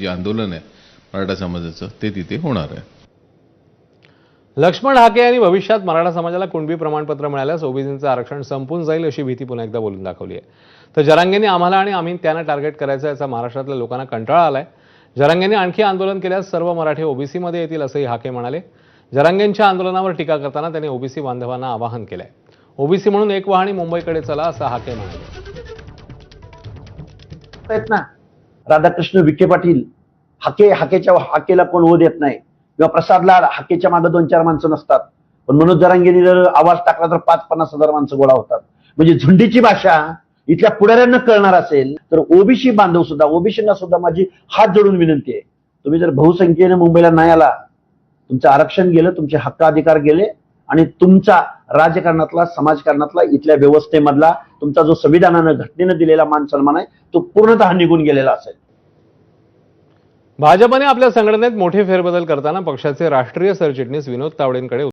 जे आंदोलन आहे मराठा समाजाचं ते तिथे होणार आहे. लक्ष्मण हाके यांनी भविष्यात मराठा समाजाला कुणबी प्रमाणपत्र मिळाल्यास ओबीसींचं आरक्षण संपून जाईल अशी भीती पुन्हा एकदा बोलून दाखवली आहे. तर जरांगेंनी आम्हाला आणि आम्ही त्यांना टार्गेट करायचं याचा महाराष्ट्रातल्या लोकांना कंटाळा आलाय. जरांगेंनी आणखी आंदोलन केल्यास सर्व मराठी ओबीसीमध्ये येतील असंही हाके म्हणाले. जरांगेंच्या आंदोलनावर टीका करताना त्यांनी ओबीसी बांधवांना आवाहन केलंय. ओबीसी म्हणून एक वाहणी मुंबईकडे चला असं हाके म्हणाले. राधाकृष्ण विखे पाटील हाकेला कोण हो देत नाही किंवा प्रसादला हाकेच्या मागे 2-4 माणसं नसतात, पण मनोज जरांगेंनी जर आवाज टाकला तर 5-50 हजार माणसं गोळा होतात. म्हणजे झुंडीची भाषा इथल्या पुढाऱ्यांना कळणार असेल तर ओबीसी बांधव सुद्धा, ओबीसींना सुद्धा माझी हात जोडून विनंती आहे, तुम्ही जर बहुसंख्येने मुंबईला नाही आला, तुमचं आरक्षण गेलं, तुमचे हक्क अधिकार गेले आणि तुमचा राजकारणातला, समाजकारणातला, इथल्या व्यवस्थेमधला तुमचा जो संविधानानं, घटनेनं दिलेला मान सन्मान आहे तो पूर्णतः निघून गेलेला असेल. भाजपने आपल्या संघटनेत मोठे फेरबदल करताना पक्षाचे राष्ट्रीय सरचिटणीस विनोद तावडेंकडे